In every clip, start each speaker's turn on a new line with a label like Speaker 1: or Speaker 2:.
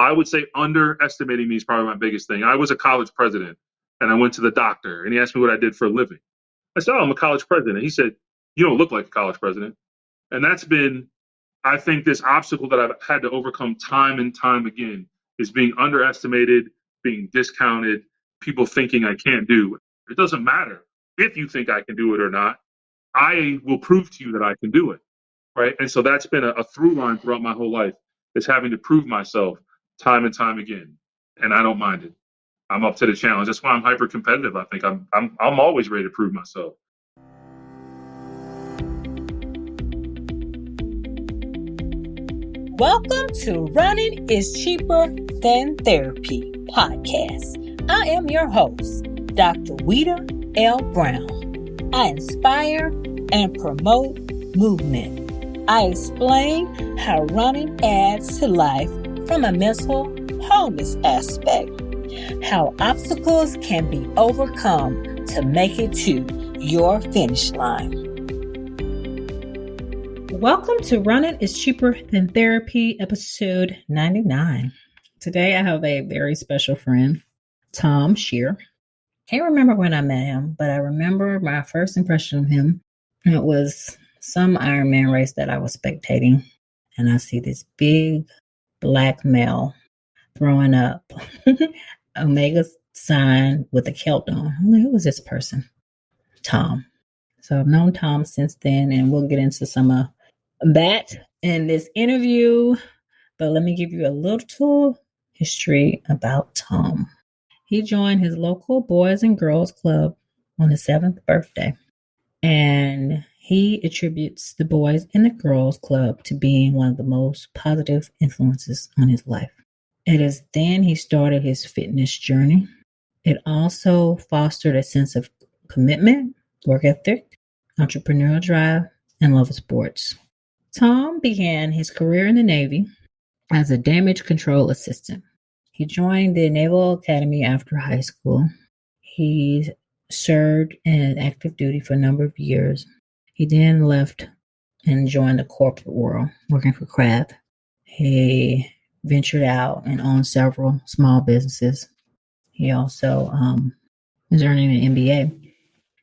Speaker 1: I would say underestimating me is probably my biggest thing. I was a college president, and I went to the doctor, and he asked me what I did for a living. I said, "Oh, I'm a college president." He said, "You don't look like a college president." And that's been, I think, this obstacle that I've had to overcome time and time again is being underestimated, being discounted, people thinking I can't do. It doesn't matter if you think I can do it or not. I will prove to you that I can do it. Right. And so that's been a through line throughout my whole life, is having to prove myself time and time again. And I don't mind it. I'm up to the challenge. That's why I'm hyper competitive. I think I'm always ready to prove myself.
Speaker 2: Welcome to Running is Cheaper Than Therapy podcast. I am your host, Dr. Weta L. Brown. I inspire and promote movement. I explain how running adds to life from a mental wholeness aspect, how obstacles can be overcome to make it to your finish line. Welcome to Running is Cheaper Than Therapy, episode 99. Today I have a very special friend, Tom Scheer. Can't remember when I met him, but I remember my first impression of him. It was some Ironman race that I was spectating, and I see this big black male throwing up Omega sign with a kilt on. I'm like, who is this person? Tom. So I've known Tom since then, and we'll get into some of that in this interview. But let me give you a little history about Tom. He joined his local Boys and Girls Club on his 7th birthday, and he attributes the Boys and the Girls Club to being one of the most positive influences on his life. It is then he started his fitness journey. It also fostered a sense of commitment, work ethic, entrepreneurial drive, and love of sports. Tom began his career in the Navy as a damage control assistant. He joined the Naval Academy after high school. He served in active duty for a number of years. He then left and joined the corporate world, working for Kraft. He ventured out and owned several small businesses. He also is earning an MBA.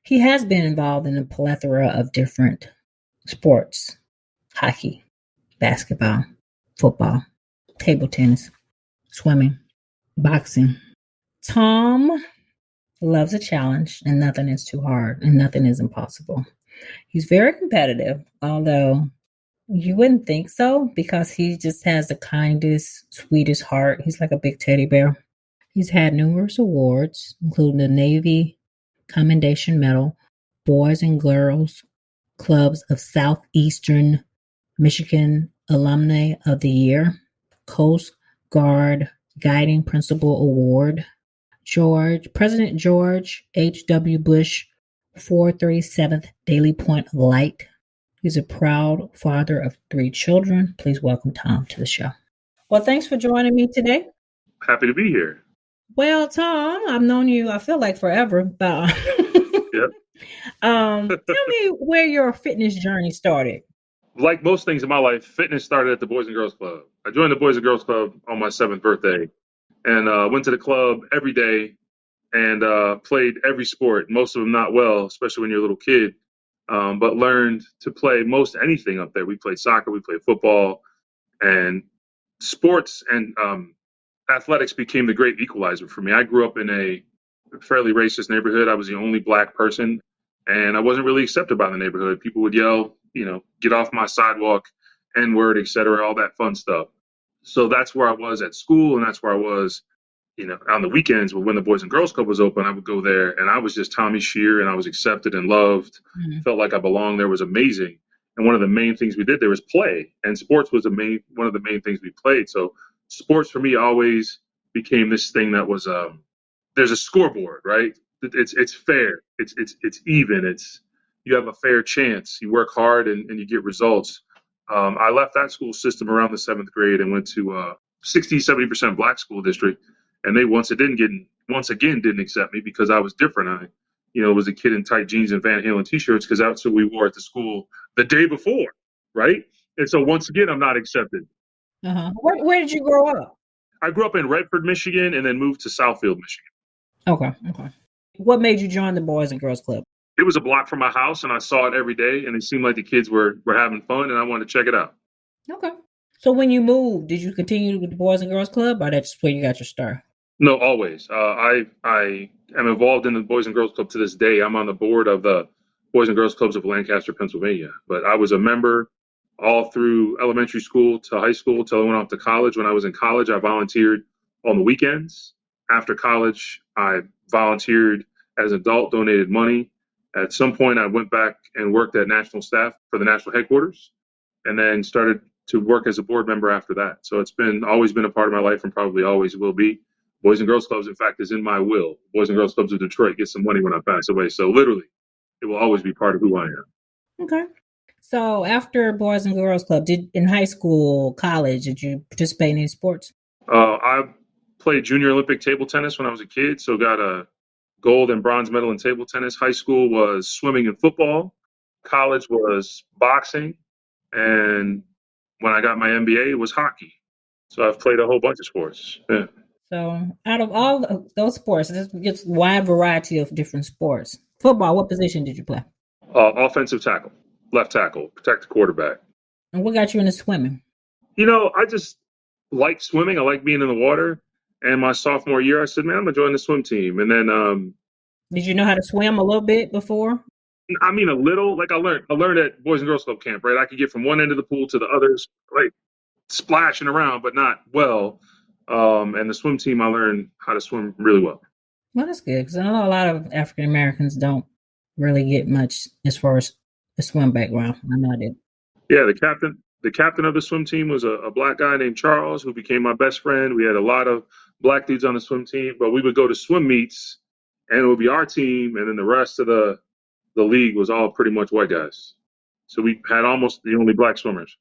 Speaker 2: He has been involved in a plethora of different sports: hockey, basketball, football, table tennis, swimming, boxing. Tom loves a challenge, and nothing is too hard and nothing is impossible. He's very competitive, although you wouldn't think so, because he just has the kindest, sweetest heart. He's like a big teddy bear. He's had numerous awards, including the Navy Commendation Medal, Boys and Girls Clubs of Southeastern Michigan Alumni of the Year, Coast Guard Guiding Principal Award, President George H.W. Bush 437th Daily Point of Light. He's a proud father of 3 children. Please welcome Tom to the show. Well, thanks for joining me today.
Speaker 1: Happy to be here.
Speaker 2: Well, Tom, I've known you, I feel like forever, but
Speaker 1: Yep.
Speaker 2: Tell me where your fitness journey started.
Speaker 1: Like most things in my life, fitness started at the Boys and Girls Club. I joined the Boys and Girls Club on my 7th birthday, and went to the club every day and played every sport, most of them not well, especially when you're a little kid, but learned to play most anything up there. We played soccer, we played football, and sports and athletics became the great equalizer for me. I grew up in a fairly racist neighborhood. I was the only black person, and I wasn't really accepted by the neighborhood. People would yell, get off my sidewalk, N-word, et cetera, all that fun stuff. So that's where I was at school, and that's where I was, on the weekends. But when the Boys and Girls Club was open, I would go there, and I was just Tommy Scheer, and I was accepted and loved. Mm-hmm. Felt like I belonged there. Was amazing. And one of the main things we did there was play, and sports was one of the main things we played. So sports for me always became this thing that was there's a scoreboard, right? It's fair. It's even. You have a fair chance. You work hard and you get results. I left that school system around the 7th grade and went to 60-70% black school district, and they once again didn't accept me because I was different. I was a kid in tight jeans and Van Halen t-shirts because that's what we wore at the school the day before, right? And so once again, I'm not accepted.
Speaker 2: Uh-huh. Where did you grow up?
Speaker 1: I grew up in Redford, Michigan, and then moved to Southfield, Michigan.
Speaker 2: Okay. Okay. What made you join the Boys and Girls Club?
Speaker 1: It was a block from my house, and I saw it every day, and it seemed like the kids were having fun, and I wanted to check it out.
Speaker 2: Okay. So when you moved, did you continue with the Boys and Girls Club, or that's where you got your start?
Speaker 1: No, always. I am involved in the Boys and Girls Club to this day. I'm on the board of the Boys and Girls Clubs of Lancaster, Pennsylvania. But I was a member all through elementary school to high school till I went off to college. When I was in college, I volunteered on the weekends. After college, I volunteered as an adult, donated money. At some point, I went back and worked at national staff for the national headquarters, and then started to work as a board member after that. So it's been always been a part of my life, and probably always will be. Boys and Girls Clubs, in fact, is in my will. Boys and Girls Clubs of Detroit get some money when I pass away. So literally, it will always be part of who I am.
Speaker 2: Okay. So after Boys and Girls Club, did in high school, college, did you participate in any sports?
Speaker 1: I played junior Olympic table tennis when I was a kid, so got a gold and bronze medal in table tennis. High school was swimming and football. College was boxing. And when I got my MBA, it was hockey. So I've played a whole bunch of sports. Yeah.
Speaker 2: So out of all those sports, there's just a wide variety of different sports. Football, what position did you play?
Speaker 1: Offensive tackle, left tackle, protect the quarterback.
Speaker 2: And what got you into swimming?
Speaker 1: I just like swimming. I like being in the water. And my sophomore year, I said, man, I'm going to join the swim team. And then,
Speaker 2: Did you know how to swim a little bit before?
Speaker 1: I mean, a little, like I learned at Boys and Girls Club camp, right? I could get from one end of the pool to the others, like splashing around, but not well. And the swim team, I learned how to swim really well.
Speaker 2: Well, that's good because I know a lot of African Americans don't really get much as far as the swim background. I know I did.
Speaker 1: Yeah, the captain of the swim team was a black guy named Charles, who became my best friend. We had a lot of black dudes on the swim team, but we would go to swim meets, and it would be our team, and then the rest of the league was all pretty much white guys. So we had almost the only black swimmers.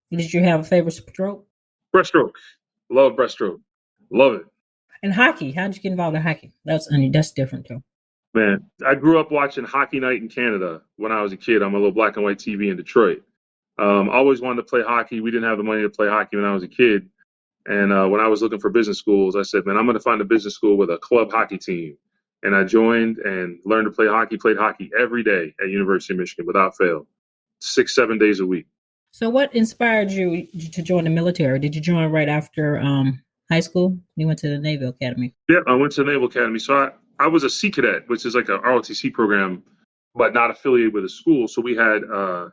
Speaker 2: Did you have a favorite stroke?
Speaker 1: Breaststroke. Love breaststroke. Love it.
Speaker 2: And hockey. How did you get involved in hockey? That's different too.
Speaker 1: Man, I grew up watching Hockey Night in Canada when I was a kid on my little black and white TV in Detroit. Always wanted to play hockey. We didn't have the money to play hockey when I was a kid. And when I was looking for business schools, I said, man, I'm going to find a business school with a club hockey team. And I joined and learned to play hockey, played hockey every day at University of Michigan without fail, 6-7 days a week.
Speaker 2: So what inspired you to join the military? Did you join right after high school? You went to the Naval Academy.
Speaker 1: Yeah, I went to the Naval Academy. So I was a Sea Cadet, which is like a ROTC program, but not affiliated with a school. So we had a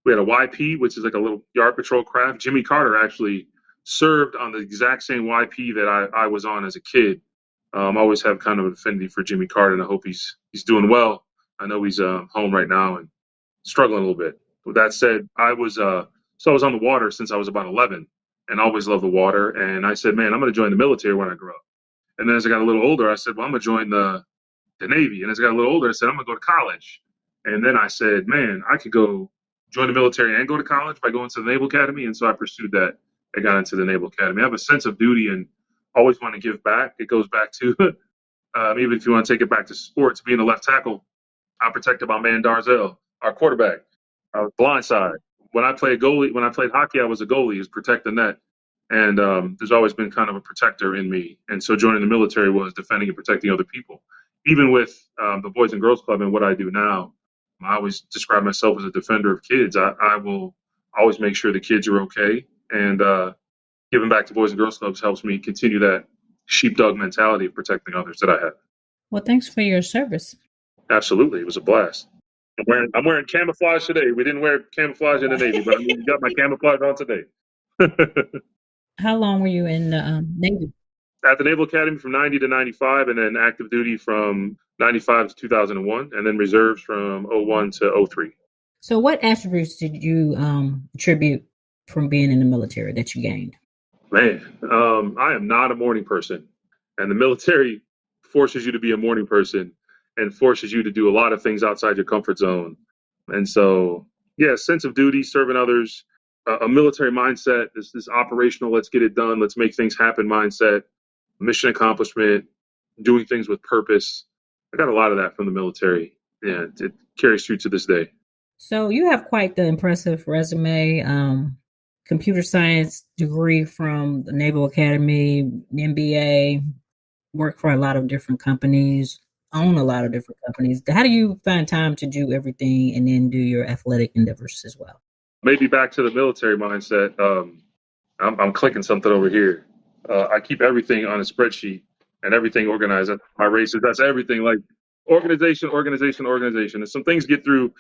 Speaker 1: YP, which is like a little yard patrol craft. Jimmy Carter actually served on the exact same YP that I was on as a kid. I always have kind of an affinity for Jimmy Carter, and I hope he's doing well. I know he's home right now and struggling a little bit. With that said, I was on the water since I was about 11, and I always loved the water. And I said, man, I'm going to join the military when I grow up. And then as I got a little older, I said, well, I'm going to join the Navy. And as I got a little older, I said, I'm going to go to college. And then I said, man, I could go join the military and go to college by going to the Naval Academy. And so I pursued that. I got into the Naval Academy. I have a sense of duty and always want to give back. It goes back to, even if you want to take it back to sports, being a left tackle, I protected my man Darzell, our quarterback. I was blindside. When I played hockey, I was a goalie, was protect the net. And there's always been kind of a protector in me. And so joining the military was defending and protecting other people. Even with the Boys and Girls Club and what I do now, I always describe myself as a defender of kids. I will always make sure the kids are okay. And giving back to Boys and Girls Clubs helps me continue that sheepdog mentality of protecting others that I have.
Speaker 2: Well, thanks for your service.
Speaker 1: Absolutely. It was a blast. I'm wearing camouflage today. We didn't wear camouflage in the Navy, but I mean, you got my camouflage on today.
Speaker 2: How long were you in the Navy?
Speaker 1: At the Naval Academy from 90 to 95, and then active duty from 95 to 2001, and then reserves from 01 to 03.
Speaker 2: So what attributes did you attribute from being in the military that you gained?
Speaker 1: Man, I am not a morning person, and the military forces you to be a morning person and forces you to do a lot of things outside your comfort zone. And so, yeah, sense of duty, serving others, a military mindset, this operational, let's get it done, let's make things happen mindset, mission accomplishment, doing things with purpose. I got a lot of that from the military. Yeah, it carries through to this day.
Speaker 2: So you have quite the impressive resume. computer science degree from the Naval Academy, MBA, work for a lot of different companies, own a lot of different companies. How do you find time to do everything and then do your athletic endeavors as well?
Speaker 1: Maybe back to the military mindset. I'm clicking something over here. I keep everything on a spreadsheet and everything organized. That's my races. That's everything. Like organization, organization, organization. And some things get through.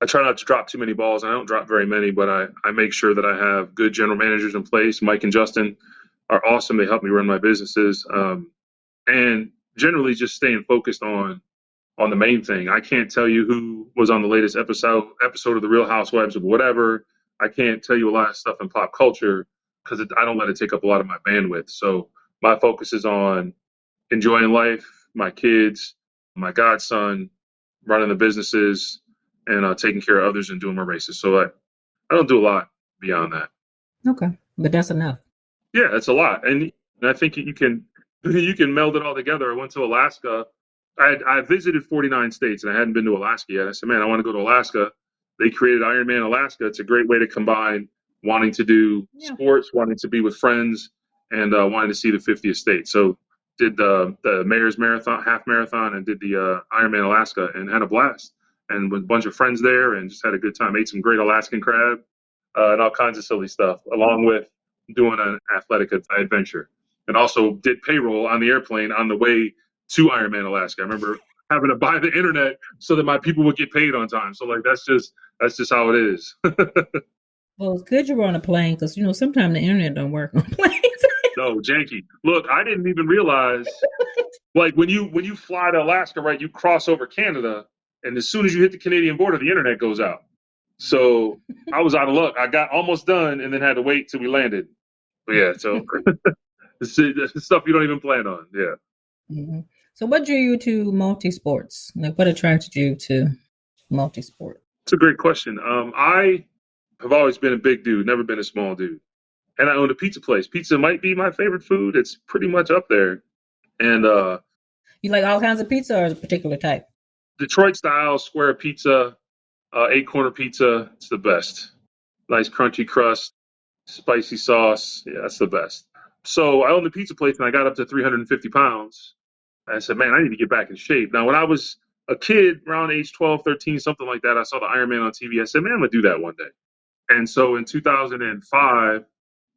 Speaker 1: I try not to drop too many balls. And I don't drop very many, but I make sure that I have good general managers in place. Mike and Justin are awesome. They help me run my businesses. And generally just staying focused on the main thing. I can't tell you who was on the latest episode of the Real Housewives of whatever. I can't tell you a lot of stuff in pop culture because I don't let it take up a lot of my bandwidth. So my focus is on enjoying life, my kids, my godson, running the businesses, and taking care of others and doing my races. So I don't do a lot beyond that.
Speaker 2: Okay, but that's enough.
Speaker 1: Yeah, that's a lot, and I think you can meld it all together. I went to Alaska. I visited 49 states, and I hadn't been to Alaska yet. I said, man, I want to go to Alaska. They created Ironman Alaska. It's a great way to combine wanting to do sports, wanting to be with friends, and wanting to see the 50th state. So did the Mayor's Marathon, half marathon, and did the Ironman Alaska, and had a blast. And with a bunch of friends there, and just had a good time. Ate some great Alaskan crab and all kinds of silly stuff, along with doing an athletic adventure. And also did payroll on the airplane on the way to Ironman Alaska. I remember having to buy the internet so that my people would get paid on time. So like that's just how it is.
Speaker 2: Well, it's good you were on a plane because sometimes the internet don't work on planes.
Speaker 1: No, janky. Look, I didn't even realize like when you fly to Alaska, right? You cross over Canada, and as soon as you hit the Canadian border, the internet goes out. So I was out of luck. I got almost done and then had to wait till we landed. But yeah, so it's stuff you don't even plan on. Yeah.
Speaker 2: Mm-hmm. So what drew you to multi-sports? Like what attracted you to multi-sport?
Speaker 1: It's a great question. I have always been a big dude, never been a small dude. And I owned a pizza place. Pizza might be my favorite food. It's pretty much up there. And
Speaker 2: you like all kinds of pizza or a particular type?
Speaker 1: Detroit style square pizza, 8-corner pizza. It's the best. Nice crunchy crust, spicy sauce. Yeah, that's the best. So I owned the pizza place and I got up to 350 pounds. I said, man, I need to get back in shape. Now, when I was a kid, around age 12, 13, something like that, I saw the Ironman on TV. I said, man, I'm going to do that one day. And so in 2005,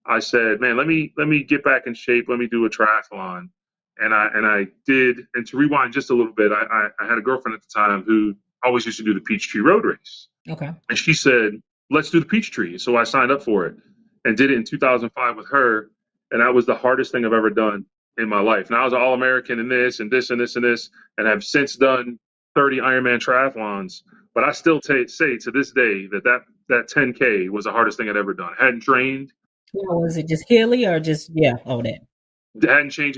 Speaker 1: I said, man, let me get back in shape. Let me do a triathlon. And I did. And to rewind just a little bit, I had a girlfriend at the time who always used to do the Peachtree Road Race.
Speaker 2: Okay.
Speaker 1: And she said, let's do the Peachtree. So I signed up for it and did it in 2005 with her. And that was the hardest thing I've ever done in my life. Now I was an All-American in this and this and this and this, and have since done 30 Ironman triathlons. But I still say to this day that 10K was the hardest thing I'd ever done. I hadn't trained.
Speaker 2: Yeah, was it just hilly or just, all that?
Speaker 1: Hadn't trained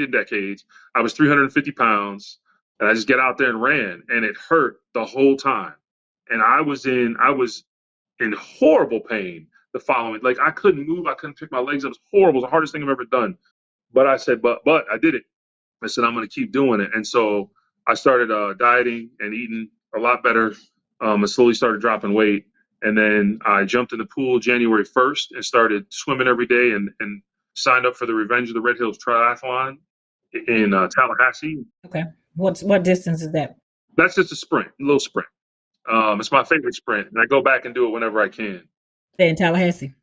Speaker 1: in decades. I was 350 pounds, and I just get out there and ran, and it hurt the whole time. And I was in horrible pain the following. Like I couldn't move, I couldn't pick my legs up. It was horrible. It was the hardest thing I've ever done. But I said, but I did it. I said, I'm going to keep doing it. And so I started dieting and eating a lot better. I slowly started dropping weight. And then I jumped in the pool January 1st and started swimming every day and signed up for the Revenge of the Red Hills Triathlon in Tallahassee.
Speaker 2: Okay. What distance is that?
Speaker 1: That's just a little sprint. It's my favorite sprint. And I go back and do it whenever I can.
Speaker 2: Stay in Tallahassee?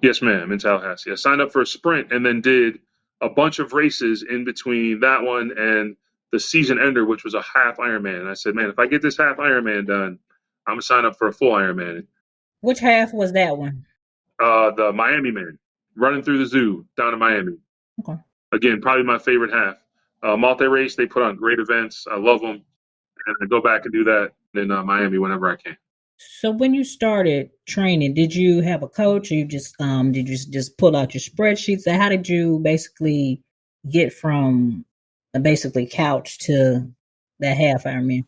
Speaker 1: Yes, ma'am, in Tallahassee. I signed up for a sprint and then did a bunch of races in between that one and the season ender, which was a half Ironman. And I said, man, if I get this half Ironman done, I'm going to sign up for a full Ironman.
Speaker 2: Which half was that one?
Speaker 1: The Miami Man, running through the zoo down in Miami.
Speaker 2: Okay.
Speaker 1: Again, probably my favorite half. Multi-race, they put on great events. I love them. And I go back and do that in Miami whenever I can.
Speaker 2: So when you started training, did you have a coach or you just pull out your spreadsheets? So how did you basically get from basically couch to that half Ironman?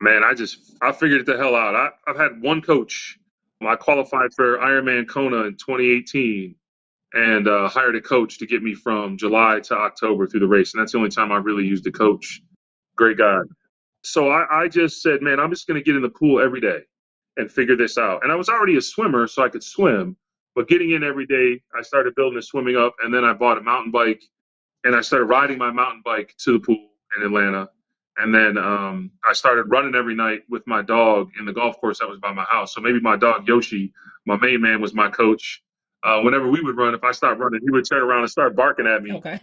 Speaker 1: Man, I figured it the hell out. I've had one coach. I qualified for Ironman Kona in 2018 and hired a coach to get me from July to October through the race. And that's the only time I really used a coach. Great guy. So I just said, man, I'm just going to get in the pool every day and figure this out. And I was already a swimmer, so I could swim. But getting in every day, I started building and swimming up, and then I bought a mountain bike, and I started riding my mountain bike to the pool in Atlanta. And then I started running every night with my dog in the golf course that was by my house. So maybe my dog Yoshi, my main man, was my coach. Whenever we would run, if I stopped running, he would turn around and start barking at me
Speaker 2: Okay.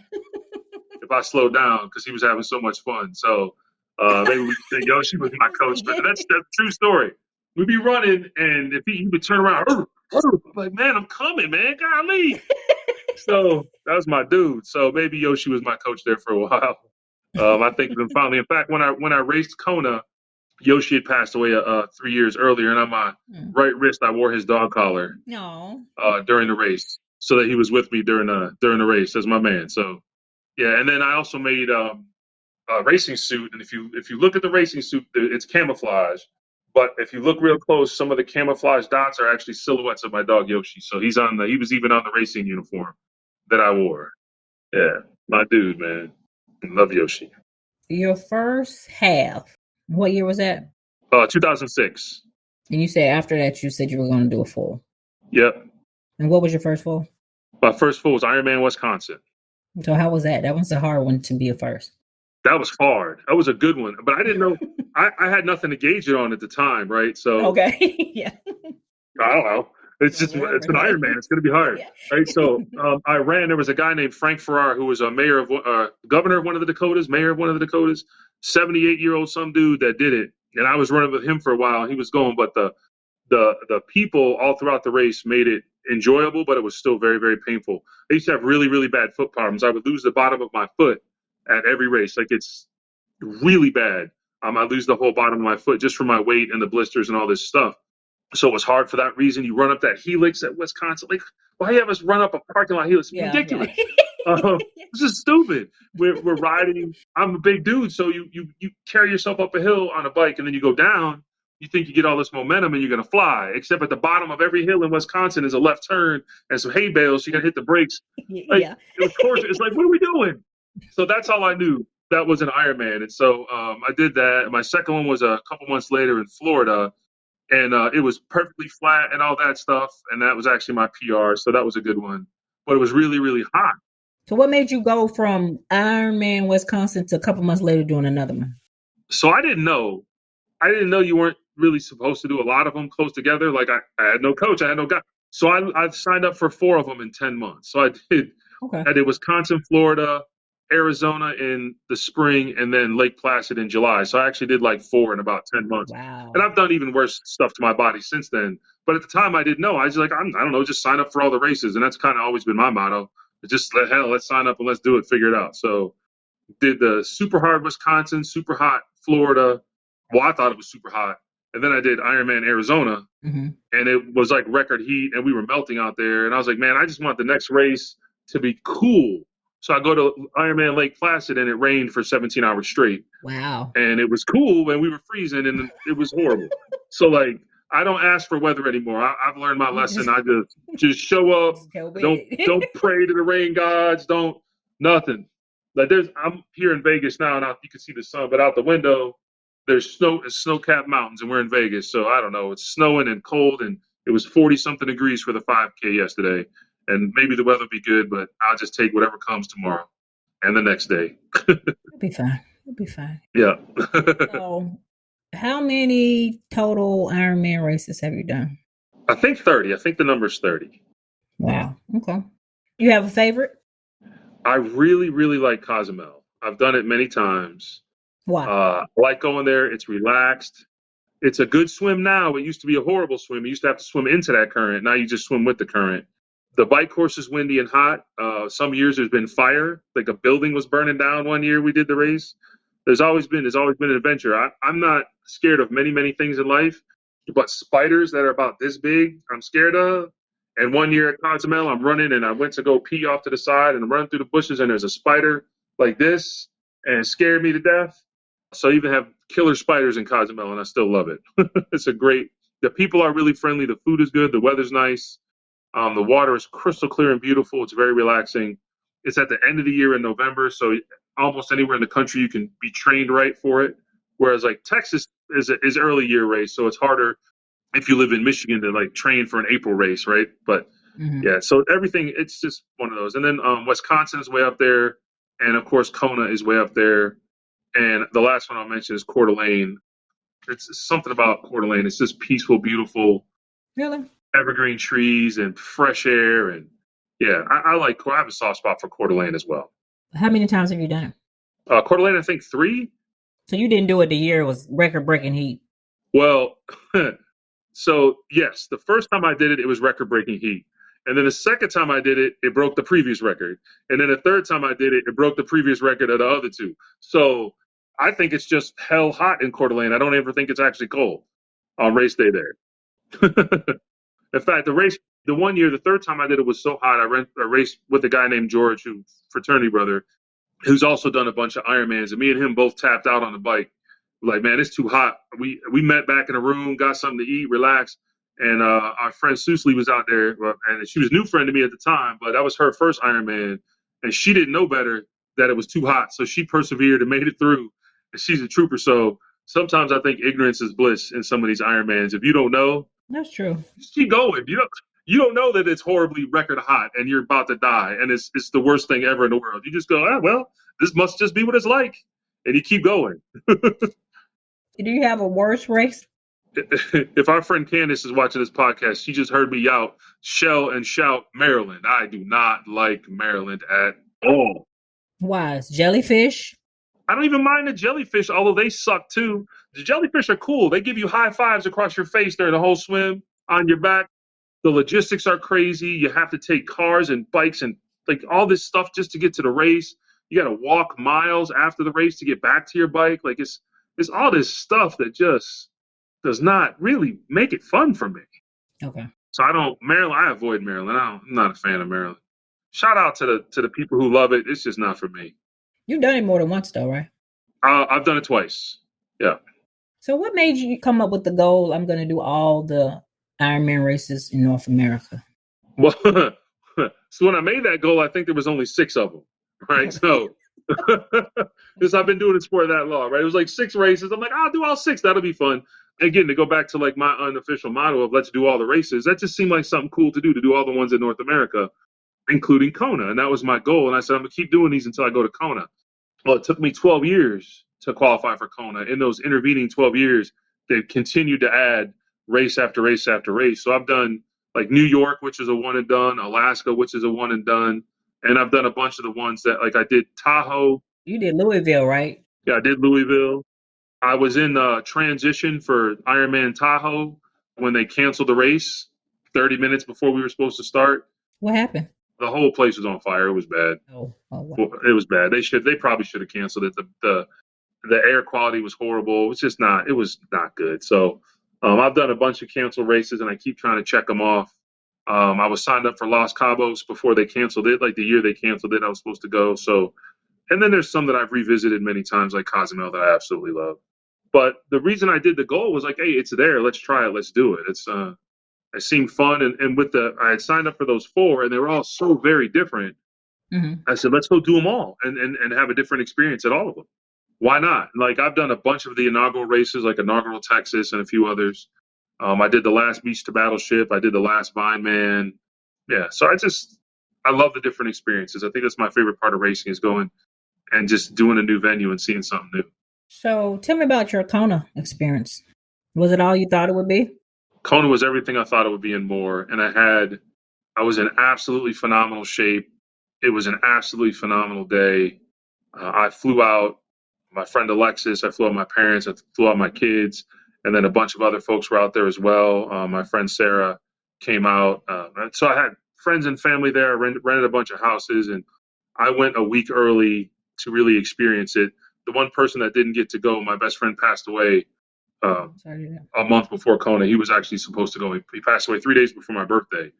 Speaker 1: if I slowed down because he was having so much fun. So maybe we could say Yoshi was my coach, but that's a true story. We'd be running, and if he would turn around, I'm like, man, I'm coming, man, golly. So that was my dude. So maybe Yoshi was my coach there for a while. I think then finally, in fact, when I raced Kona, Yoshi had passed away 3 years earlier, and on my right wrist, I wore his dog collar
Speaker 2: No.
Speaker 1: during the race, so that he was with me during the race as my man. So yeah, and then I also made a racing suit, and if you look at the racing suit, it's camouflage. But if you look real close, some of the camouflage dots are actually silhouettes of my dog Yoshi. So he was even on the racing uniform that I wore. Yeah, my dude, man. Love Yoshi.
Speaker 2: Your first half, what year was that?
Speaker 1: 2006.
Speaker 2: And you said after that, you said you were going to do a full.
Speaker 1: Yep.
Speaker 2: And what was your first full?
Speaker 1: My first full was Ironman, Wisconsin.
Speaker 2: So how was that? That was a hard one to be a first.
Speaker 1: That was hard. That was a good one. But I didn't know. I had nothing to gauge it on at the time, right? So
Speaker 2: okay. Yeah.
Speaker 1: I don't know. It's an Ironman. It's going to be hard,
Speaker 2: Yeah.
Speaker 1: right? So I ran. There was a guy named Frank Farrar who was a governor of one of the Dakotas, mayor of one of the Dakotas, 78-year-old some dude that did it. And I was running with him for a while. He was going, but the people all throughout the race made it enjoyable, but it was still very, very painful. I used to have really, really bad foot problems. I would lose the bottom of my foot at every race. Like, it's really bad. I lose the whole bottom of my foot just from my weight and the blisters and all this stuff. So it was hard for that reason. You run up that helix at Wisconsin. Like, why you have us run up a parking lot helix? It's ridiculous. Yeah. It's just stupid. We're riding. I'm a big dude, so you carry yourself up a hill on a bike, and then you go down. You think you get all this momentum and you're going to fly, except at the bottom of every hill in Wisconsin is a left turn and some hay bales. So you got to hit the brakes. Like, yeah. Of course, it's like, what are we doing? So that's all I knew. That was an Ironman. And so I did that. My second one was a couple months later in Florida. And it was perfectly flat and all that stuff. And that was actually my PR. So that was a good one. But it was really, really hot.
Speaker 2: So what made you go from Ironman, Wisconsin to a couple months later doing another one?
Speaker 1: So I didn't know. You weren't really supposed to do a lot of them close together. Like I had no coach. I had no guy. So I signed up for 4 of them in 10 months. So I did Wisconsin, Florida, Arizona in the spring, and then Lake Placid in July. So I actually did like 4 in about 10 months.
Speaker 2: Wow.
Speaker 1: And I've done even worse stuff to my body since then. But at the time I didn't know. I was like, I don't know, just sign up for all the races. And that's kind of always been my motto. Just let's sign up and let's do it, figure it out. So did the super hard Wisconsin, super hot Florida. Well, I thought it was super hot. And then I did Ironman Arizona, and it was like record heat, and we were melting out there. And I was like, man, I just want the next race to be cool. So I go to Ironman Lake Placid, and it rained for 17 hours straight.
Speaker 2: Wow.
Speaker 1: And it was cool, and we were freezing, and it was horrible. So, like, I don't ask for weather anymore. I've learned my lesson. I just show up. Don't pray to the rain gods. Don't nothing. Like I'm here in Vegas now, and you can see the sun, but out the window there's snow-capped mountains, and we're in Vegas. So I don't know. It's snowing and cold, and it was 40-something degrees for the 5K yesterday. And maybe the weather will be good, but I'll just take whatever comes tomorrow and the next day.
Speaker 2: It'll be fine. It'll be fine.
Speaker 1: Yeah.
Speaker 2: So, how many total Ironman races have you done?
Speaker 1: I think 30. I think the number's 30.
Speaker 2: Wow. Okay. You have a favorite?
Speaker 1: I really, really like Cozumel. I've done it many times.
Speaker 2: Why?
Speaker 1: I like going there. It's relaxed. It's a good swim now. It used to be a horrible swim. You used to have to swim into that current. Now you just swim with the current. The bike course is windy and hot. Some years there's been fire. Like a building was burning down one year we did the race. There's always been an adventure. I'm not scared of many, many things in life, but spiders that are about this big, I'm scared of. And one year at Cozumel, I'm running and I went to go pee off to the side and I'm running through the bushes and there's a spider like this and it scared me to death. So I even have killer spiders in Cozumel and I still love it. The people are really friendly. The food is good. The weather's nice. The water is crystal clear and beautiful. It's very relaxing. It's at the end of the year in November, so almost anywhere in the country you can be trained right for it. Whereas like Texas is early year race, so it's harder if you live in Michigan to like train for an April race, right? But
Speaker 2: Mm-hmm.
Speaker 1: Yeah, so everything, it's just one of those. And then Wisconsin is way up there, and of course Kona is way up there. And the last one I'll mention is Coeur d'Alene. It's something about Coeur d'Alene. It's just peaceful, beautiful,
Speaker 2: Really?
Speaker 1: evergreen trees and fresh air. And yeah, I like. I have a soft spot for Coeur d'Alene as well.
Speaker 2: How many times have you done it?
Speaker 1: Coeur d'Alene, I think 3.
Speaker 2: So you didn't do it the year it was record breaking heat.
Speaker 1: Well, so yes, the first time I did it, it was record-breaking heat. And then the second time I did it, it broke the previous record. And then the third time I did it, it broke the previous record of the other 2. So I think it's just hell hot in Coeur d'Alene. I don't ever think it's actually cold on race day there. In fact, the one year, the third time I did it was so hot. I raced with a guy named George, who fraternity brother, who's also done a bunch of Ironmans, and me and him both tapped out on the bike. Like, man, it's too hot. We met back in a room, got something to eat, relaxed, and our friend Susley was out there, and she was a new friend to me at the time, but that was her first Ironman, and she didn't know better that it was too hot, so she persevered and made it through, and she's a trooper. So sometimes I think ignorance is bliss in some of these Ironmans. If you don't know,
Speaker 2: That's true.
Speaker 1: just keep going. You don't know that it's horribly record hot and you're about to die and it's the worst thing ever in the world. You just go, well, this must just be what it's like, and you keep going.
Speaker 2: Do you have a worse race?
Speaker 1: If our friend Candace is watching this podcast, she just heard me shell and shout Maryland. I do not like Maryland at all.
Speaker 2: Why? It's jellyfish?
Speaker 1: I don't even mind the jellyfish, although they suck too. The jellyfish are cool. They give you high fives across your face during the whole swim, on your back. The logistics are crazy. You have to take cars and bikes and like all this stuff just to get to the race. You got to walk miles after the race to get back to your bike. Like it's all this stuff that just does not really make it fun for me.
Speaker 2: Okay.
Speaker 1: So I avoid Maryland. I'm not a fan of Maryland. Shout out to the people who love it. It's just not for me.
Speaker 2: You've done it more than once though, right?
Speaker 1: I've done it twice. Yeah.
Speaker 2: So what made you come up with the goal, I'm going to do all the Ironman races in North America?
Speaker 1: Well, so when I made that goal, I think there was only 6 of them, right? So, because I've been doing the sport that long, right? It was like 6 races. I'm like, I'll do all 6. That'll be fun. Again, to go back to like my unofficial motto of let's do all the races, that just seemed like something cool to do all the ones in North America, including Kona. And that was my goal. And I said, I'm going to keep doing these until I go to Kona. Well, it took me 12 years to qualify for Kona. In those intervening 12 years, they've continued to add race after race after race. So I've done like New York, which is a one and done, Alaska, which is a one and done. And I've done a bunch of the ones that like I did Tahoe.
Speaker 2: You did Louisville, right?
Speaker 1: Yeah, I did Louisville. I was in transition for Ironman Tahoe when they canceled the race 30 minutes before we were supposed to start.
Speaker 2: What happened?
Speaker 1: The whole place was on fire. It was bad.
Speaker 2: Oh wow.
Speaker 1: It was bad. They probably should have canceled it. The air quality was horrible. It was not good. So I've done a bunch of canceled races and I keep trying to check them off. I was signed up for Los Cabos before they canceled it, like the year they canceled it, I was supposed to go. So, and then there's some that I've revisited many times, like Cozumel, that I absolutely love. But the reason I did the goal was like, hey, it's there. Let's try it. Let's do it. It seemed fun. And I had signed up for those 4 and they were all so very different.
Speaker 2: Mm-hmm.
Speaker 1: I said, let's go do them all and have a different experience at all of them. Why not? Like I've done a bunch of the inaugural races, like Inaugural Texas and a few others. I did the last Beach to Battleship. I did the last Vineman. Yeah. So I love the different experiences. I think that's my favorite part of racing is going and just doing a new venue and seeing something new.
Speaker 2: So tell me about your Kona experience. Was it all you thought it would be?
Speaker 1: Kona was everything I thought it would be and more. And I was in absolutely phenomenal shape. It was an absolutely phenomenal day. I flew out my friend Alexis. I flew out my parents. I flew out my kids. And then a bunch of other folks were out there as well. My friend Sarah came out. So I had friends and family there. I rented a bunch of houses. And I went a week early to really experience it. The one person that didn't get to go, my best friend passed away a month before Kona. He was actually supposed to go. He passed away 3 days before my birthday.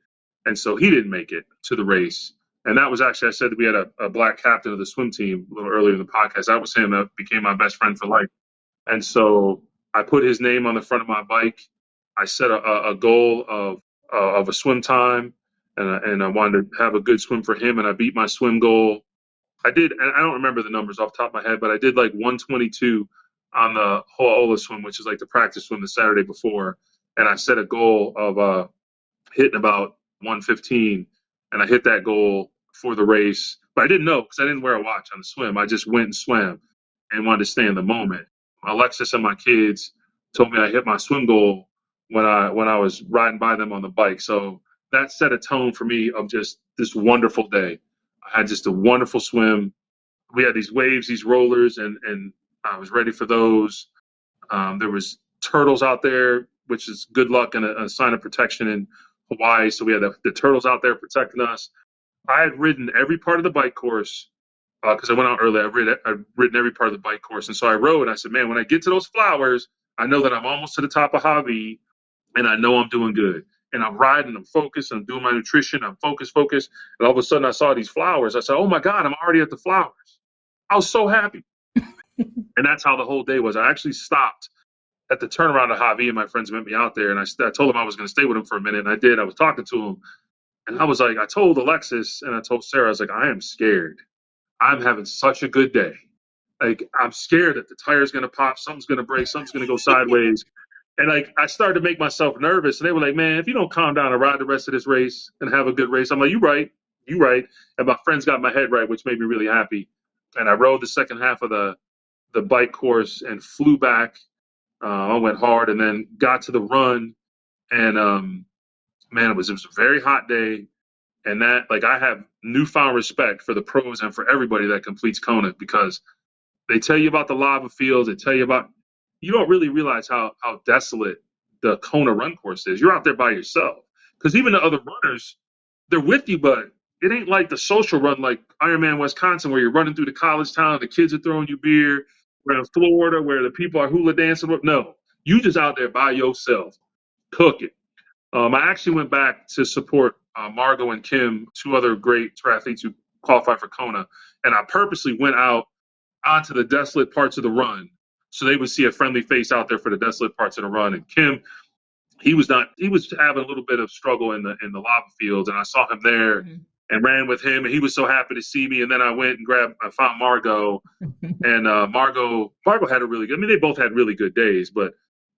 Speaker 1: And so he didn't make it to the race. And that was actually, I said that we had a black captain of the swim team a little earlier in the podcast. That was him that became my best friend for life. And so I put his name on the front of my bike. I set a goal of a swim time, and I wanted to have a good swim for him, and I beat my swim goal. I did, and I don't remember the numbers off the top of my head, but I did like 122 on the Ho'ola swim, which is like the practice swim the Saturday before. And I set a goal of hitting about 1:15, and I hit that goal for the race. But I didn't know because I didn't wear a watch on the swim. I just went and swam and wanted to stay in the moment. Alexis and my kids told me I hit my swim goal when I was riding by them on the bike. So that set a tone for me of just this wonderful day. I had just a wonderful swim. We had these waves, these rollers, and I was ready for those. There was turtles out there, which is good luck and a sign of protection in Hawaii. So we had the turtles out there protecting us. I had ridden every part of the bike course because I went out early. I'd ridden every part of the bike course. And so I rode, and I said, man, when I get to those flowers, I know that I'm almost to the top of Javi, and I know I'm doing good. And I'm riding, I'm focused, I'm doing my nutrition, I'm focused. And all of a sudden I saw these flowers. I said, oh my God, I'm already at the flowers. I was so happy. And that's how the whole day was. I actually stopped at the turnaround of Javi, and my friends met me out there. And I told them I was going to stay with him for a minute. And I did. I was talking to him. And I was like, I told Alexis and I told Sarah, I was like, I am scared. I'm having such a good day. Like, I'm scared that the tire's going to pop, something's going to break, something's going to go sideways. And like, I started to make myself nervous. And they were like, man, if you don't calm down and ride the rest of this race and have a good race, I'm like, you right. And my friends got my head right, which made me really happy. And I rode the second half of the bike course and flew back. I went hard and then got to the run. And man, it was a very hot day. And that, like, I have newfound respect for the pros and for everybody that completes Kona, because they tell you about the lava fields. They tell you about, you don't really realize how desolate the Kona run course is. You're out there by yourself. Because even the other runners, they're with you, but it ain't like the social run like Ironman Wisconsin, where you're running through the college town, the kids are throwing you beer. We're in Florida, where the people are hula dancing. No, you just out there by yourself, cooking. I actually went back to support Margot and Kim, two other great triathletes who qualified for Kona, and I purposely went out onto the desolate parts of the run so they would see a friendly face out there for the desolate parts of the run. And Kim, he was having a little bit of struggle in the lava fields, and I saw him there and ran with him, and he was so happy to see me. And then I went and I found Margot, and Margot had a really good, I mean, they both had really good days, but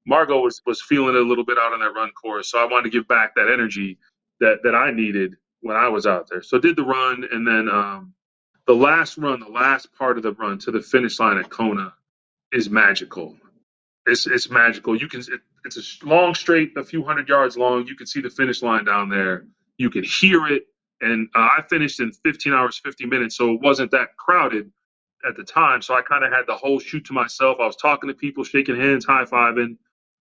Speaker 1: Margot was feeling it a little bit out on that run course. So I wanted to give back that energy that I needed when I was out there. So I did the run, and then the last part of the run to the finish line at Kona is magical. It's magical. It's a long straight, a few hundred yards long. You can see the finish line down there. You can hear it. And I finished in 15 hours, 50 minutes. So it wasn't that crowded at the time. So I kind of had the whole shoot to myself. I was talking to people, shaking hands, high-fiving.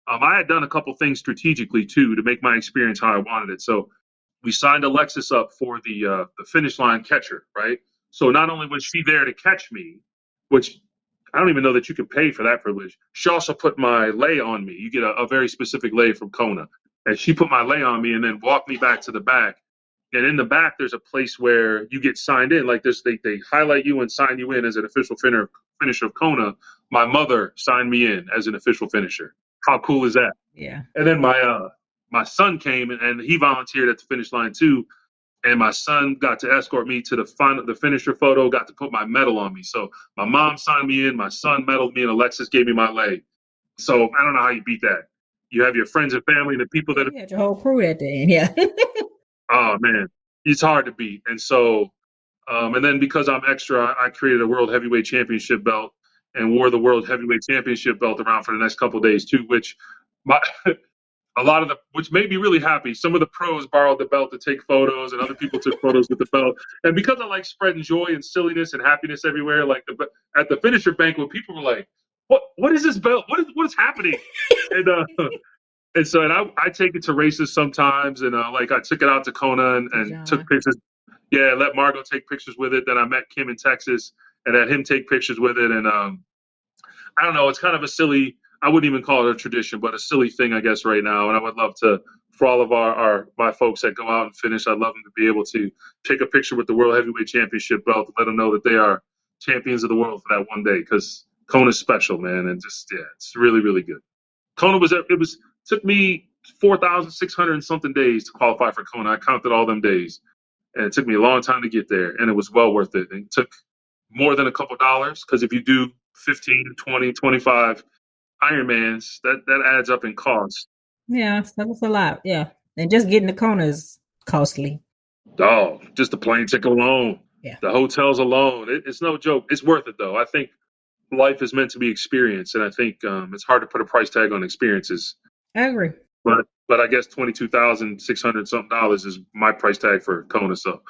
Speaker 1: I had done a couple things strategically, too, to make my experience how I wanted it. So we signed Alexis up for the finish line catcher, right? So not only was she there to catch me, which I don't even know that you can pay for that privilege, she also put my lei on me. You get a very specific lei from Kona. And she put my lei on me and then walked me back to the back. And in the back, there's a place where you get signed in. Like this, they highlight you and sign you in as an official finisher of Kona. My mother signed me in as an official finisher. How cool is that?
Speaker 2: Yeah.
Speaker 1: And then my son came and he volunteered at the finish line too. And my son got to escort me to the finisher photo, got to put my medal on me. So my mom signed me in, my son medaled me, and Alexis gave me my lei. So I don't know how you beat that. You have your friends and family and the people that
Speaker 2: you had your whole crew at the end, yeah.
Speaker 1: Oh man, it's hard to beat. And so, and then because I'm extra, I created a World Heavyweight Championship belt and wore the World Heavyweight Championship belt around for the next couple of days too, which which made me really happy. Some of the pros borrowed the belt to take photos, and other people took photos with the belt. And because I like spreading joy and silliness and happiness everywhere, like at the finisher banquet, people were like, "What is this belt? What is happening?" And so I take it to races sometimes, and like I took it out to Kona and took pictures. Yeah, let Margot take pictures with it. Then I met Kim in Texas and had him take pictures with it. And I don't know, it's kind of a silly, I wouldn't even call it a tradition, but a silly thing, I guess, right now. And I would love to, for all of my folks that go out and finish, I'd love them to be able to take a picture with the World Heavyweight Championship belt to let them know that they are champions of the world for that one day, because Kona's special, man. And just, yeah, it's really, really good. Kona took me 4,600 and something days to qualify for Kona. I counted all them days. And it took me a long time to get there. And it was well worth it. And it took more than a couple dollars, because if you do 15, 20, 25 Ironmans, that adds up in cost.
Speaker 2: Yeah, that was a lot. Yeah. And just getting the Kona is costly.
Speaker 1: Oh, just the plane ticket alone,
Speaker 2: Yeah,
Speaker 1: the hotels alone. It's no joke. It's worth it though. I think life is meant to be experienced, and I think it's hard to put a price tag on experiences.
Speaker 2: I agree.
Speaker 1: But I guess $22,600 something dollars is my price tag for Kona. So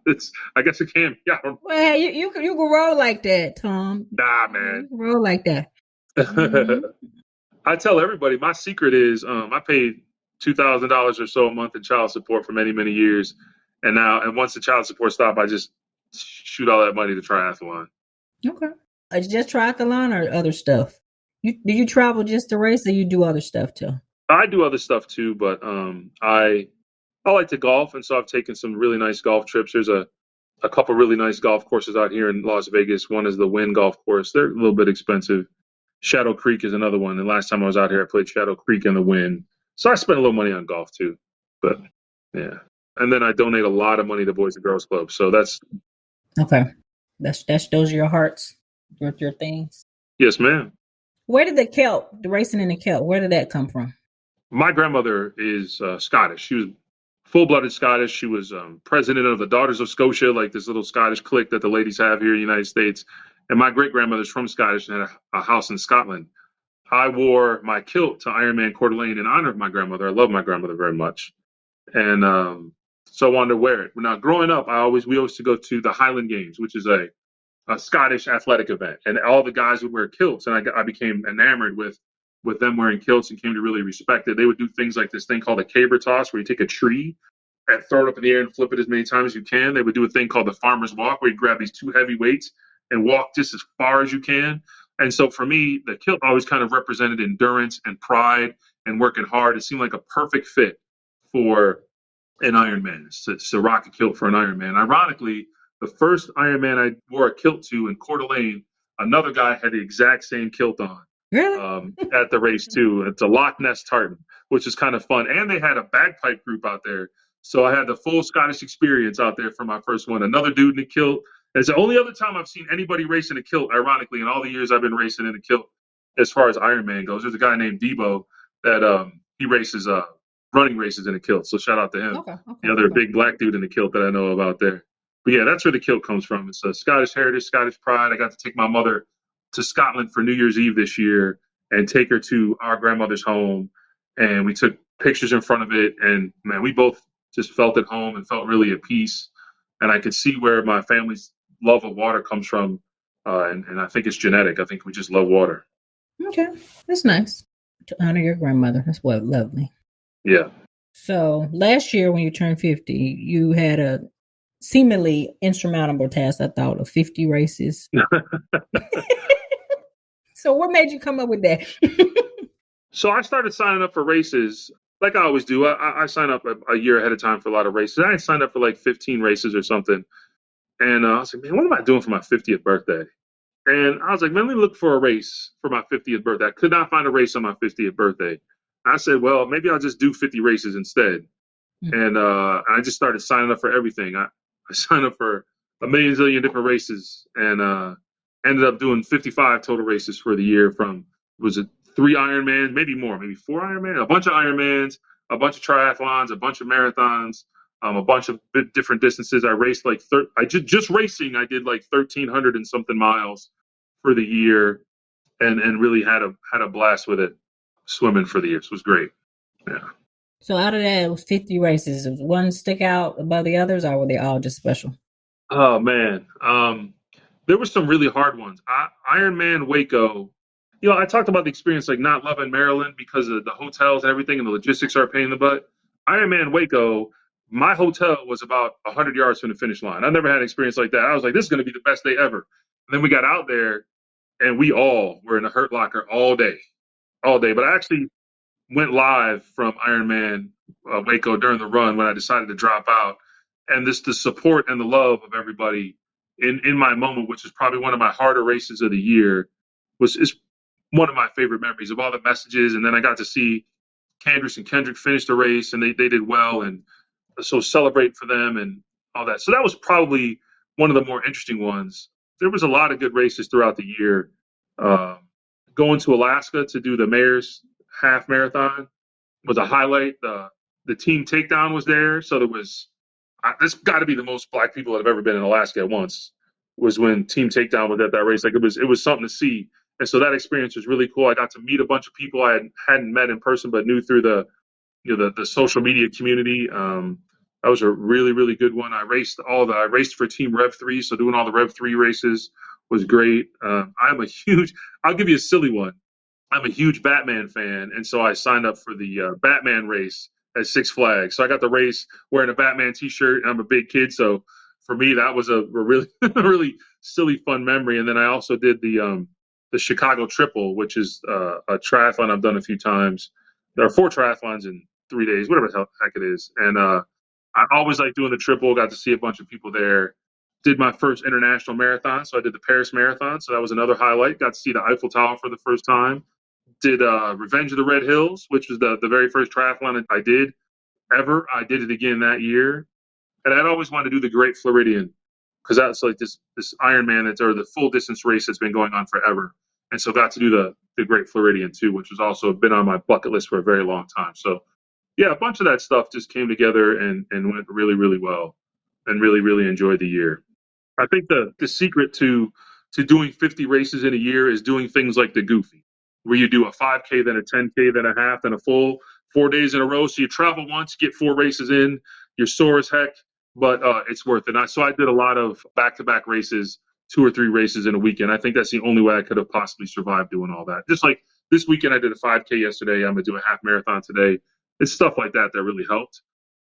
Speaker 1: it's I guess it can be. I don't,
Speaker 2: Well, you can roll like that, Tom.
Speaker 1: nah,
Speaker 2: You
Speaker 1: man.
Speaker 2: can roll like that. Hmm.
Speaker 1: I tell everybody my secret is I paid $2,000 or so a month in child support for many many years, and once the child support stopped, I just shoot all that money to triathlon.
Speaker 2: Okay. It's just triathlon or other stuff. Do you travel just to race, or you do other stuff too?
Speaker 1: I do other stuff too, but I like to golf, and so I've taken some really nice golf trips. There's a couple really nice golf courses out here in Las Vegas. One is the Wynn Golf Course. They're a little bit expensive. Shadow Creek is another one. And last time I was out here, I played Shadow Creek and the Wynn. So I spent a little money on golf too. But yeah. And then I donate a lot of money to Boys and Girls Club. So that's
Speaker 2: Okay. That's those are your hearts, your things.
Speaker 1: yes, ma'am.
Speaker 2: Where did the racing in the Celt, where did that come from?
Speaker 1: My grandmother is Scottish. She was full-blooded Scottish. She was president of the Daughters of Scotia, like this little Scottish clique that the ladies have here in the United States. And my great grandmother's from Scottish and had a house in Scotland. I wore my kilt to Ironman Coeur d'Alene in honor of my grandmother. I love my grandmother very much, and so I wanted to wear it. Now, growing up, we always to go to the Highland Games, which is a Scottish athletic event, and all the guys would wear kilts, and I became enamored with them wearing kilts and came to really respect it. They would do things like this thing called a caber toss, where you take a tree and throw it up in the air and flip it as many times as you can. They would do a thing called the farmer's walk, where you grab these two heavy weights and walk just as far as you can. And so for me, the kilt always kind of represented endurance and pride and working hard. It seemed like a perfect fit for an Ironman. It's a rocket kilt for an Ironman. Ironically, the first Ironman I wore a kilt to in Coeur d'Alene, another guy had the exact same kilt on
Speaker 2: Really?
Speaker 1: at the race too. It's a Loch Ness tartan, which is kind of fun. And they had a bagpipe group out there. So I had the full Scottish experience out there for my first one. Another dude in a kilt. It's the only other time I've seen anybody race in a kilt, ironically, in all the years I've been racing in a kilt as far as Ironman goes. There's a guy named Debo that he races running races in a kilt. So shout out to him.
Speaker 2: Okay.
Speaker 1: The other big black dude in the kilt that I know about there. But yeah, that's where the kilt comes from. It's a Scottish heritage, Scottish pride. I got to take my mother to Scotland for New Year's Eve this year and take her to our grandmother's home. And we took pictures in front of it. And man, we both just felt at home and felt really at peace. And I could see where my family's love of water comes from. And I think it's genetic. I think we just love water.
Speaker 2: Okay. That's nice to honor your grandmother. That's what lovely.
Speaker 1: Yeah.
Speaker 2: So last year when you turned 50, you had a seemingly insurmountable task, I thought, of 50 races. So what made you come up with that?
Speaker 1: So I started signing up for races like I always do. I sign up a year ahead of time for a lot of races. I had signed up for like 15 races or something. And I was like, man, what am I doing for my 50th birthday? And I was like, man, let me look for a race for my 50th birthday. I could not find a race on my 50th birthday. I said, well, maybe I'll just do 50 races instead. And I just started signing up for everything. I signed up for a million zillion different races and ended up doing 55 total races for the year from, was it 3 Ironmans, maybe more, maybe 4 Ironmans, a bunch of Ironmans, a bunch of triathlons, a bunch of marathons, a bunch of different distances. I raced like, just racing, I did like 1,300 and something miles for the year and really had a blast with it swimming for the year. So it was great. Yeah.
Speaker 2: So out of that, it was 50 races. Does one stick out above the others, or were they all just special?
Speaker 1: Oh man, there were some really hard ones. Ironman Waco. You know, I talked about the experience like not loving Maryland because of the hotels and everything, and the logistics are a pain in the butt. Ironman Waco, my hotel was about 100 yards from the finish line. I never had an experience like that. I was like, this is going to be the best day ever. And then we got out there, and we all were in a Hurt Locker all day. But I actually went live from Ironman Waco during the run when I decided to drop out. And the support and the love of everybody in my moment, which is probably one of my harder races of the year, is one of my favorite memories of all the messages. And then I got to see Candace and Kendrick finish the race, and they did well. And so celebrate for them and all that. So that was probably one of the more interesting ones. There was a lot of good races throughout the year. Going to Alaska to do the Mayor's half marathon was a highlight. the team takedown was there, so there was this got to be the most black people that have ever been in Alaska at once. Was when Team Takedown was at that race. Like it was something to see, and so that experience was really cool. I got to meet a bunch of people I hadn't met in person, but knew through the social media community. That was a really really good one. I raced for Team Rev 3, so doing all the Rev 3 races was great. I'm a huge. I'll give you a silly one. I'm a huge Batman fan, and so I signed up for the Batman race at Six Flags. So I got the race wearing a Batman T-shirt, and I'm a big kid, so for me that was a really really silly fun memory. And then I also did the Chicago Triple, which is a triathlon I've done a few times. There are 4 triathlons in 3 days, whatever the heck it is, and I always like doing the triple. Got to see a bunch of people there. Did my first international marathon, so I did the Paris Marathon, so that was another highlight. Got to see the Eiffel Tower for the first time. Did Revenge of the Red Hills, which was the very first triathlon I did ever. I did it again that year, and I'd always wanted to do the Great Floridian because that's like this Ironman or the full distance race that's been going on forever. And so got to do the Great Floridian too, which has also been on my bucket list for a very long time. So yeah, a bunch of that stuff just came together and went really really well, and really really enjoyed the year. I think the secret to doing 50 races in a year is doing things like the Goofy, where you do a 5K, then a 10K, then a half, then a full 4 days in a row. So you travel once, get 4 races in, you're sore as heck, but it's worth it. So I did a lot of back-to-back races, 2 or 3 races in a weekend. I think that's the only way I could have possibly survived doing all that. Just like this weekend, I did a 5K yesterday. I'm going to do a half marathon today. It's stuff like that that really helped,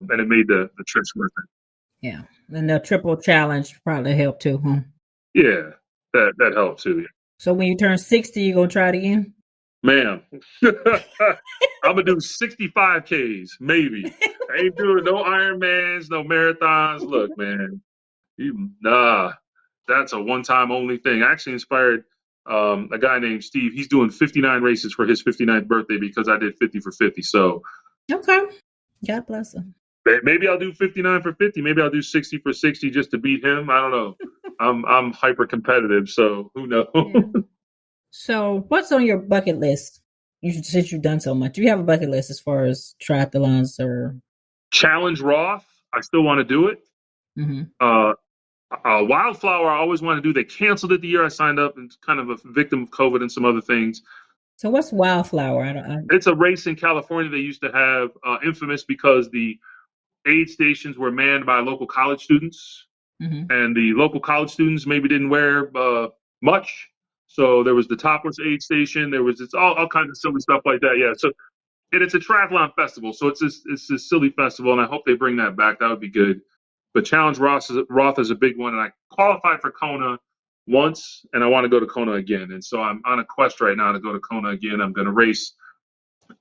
Speaker 1: and it made the trips worth it.
Speaker 2: Yeah. And the triple challenge probably helped too, huh?
Speaker 1: Yeah, that helped too. Yeah.
Speaker 2: So when you turn 60, you gonna try it again?
Speaker 1: Ma'am, I'm gonna do 65 Ks, maybe. I ain't doing no Ironmans, no marathons. Look, man, that's a one-time only thing. I actually inspired a guy named Steve. He's doing 59 races for his 59th birthday because I did 50 for 50. So
Speaker 2: okay, God bless him.
Speaker 1: Maybe I'll do 59 for 50. Maybe I'll do 60 for 60 just to beat him. I don't know. I'm hyper competitive, so who knows?
Speaker 2: Yeah. So what's on your bucket list? Since you've done so much, do you have a bucket list as far as triathlons or
Speaker 1: Challenge Roth? I still want to do it.
Speaker 2: Mm-hmm.
Speaker 1: Wildflower, I always want to do. They canceled it the year I signed up, and kind of a victim of COVID and some other things.
Speaker 2: So what's Wildflower?
Speaker 1: It's a race in California they used to have, infamous because the aid stations were manned by local college students,
Speaker 2: mm-hmm.
Speaker 1: and the local college students maybe didn't wear much. So there was the topless aid station. There was all kinds of silly stuff like that. Yeah. So it's a triathlon festival. So it's a silly festival, and I hope they bring that back. That would be good. But Challenge Roth is a big one, and I qualified for Kona once, and I want to go to Kona again. And so I'm on a quest right now to go to Kona again. I'm going to race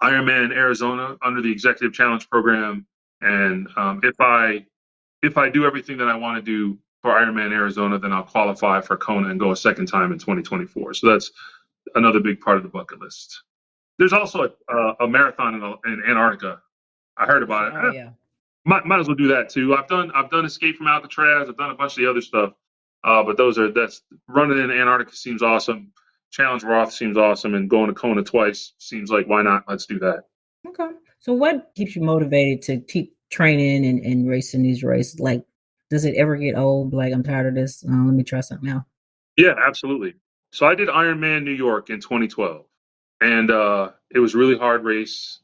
Speaker 1: Ironman Arizona under the Executive Challenge Program. And if I do everything that I want to do for Ironman Arizona, then I'll qualify for Kona and go a second time in 2024. So that's another big part of the bucket list. There's also a marathon in Antarctica. I heard about it.
Speaker 2: Oh yeah.
Speaker 1: Might as well do that too. I've done Escape from Alcatraz. I've done a bunch of the other stuff. But that's running in Antarctica seems awesome. Challenge Roth seems awesome, and going to Kona twice seems like, why not? Let's do that.
Speaker 2: Okay. So what keeps you motivated to keep training and racing these races? Like, does it ever get old? Like, I'm tired of this. Let me try something now.
Speaker 1: Yeah, absolutely. So I did Ironman New York in 2012, and it was a really hard race.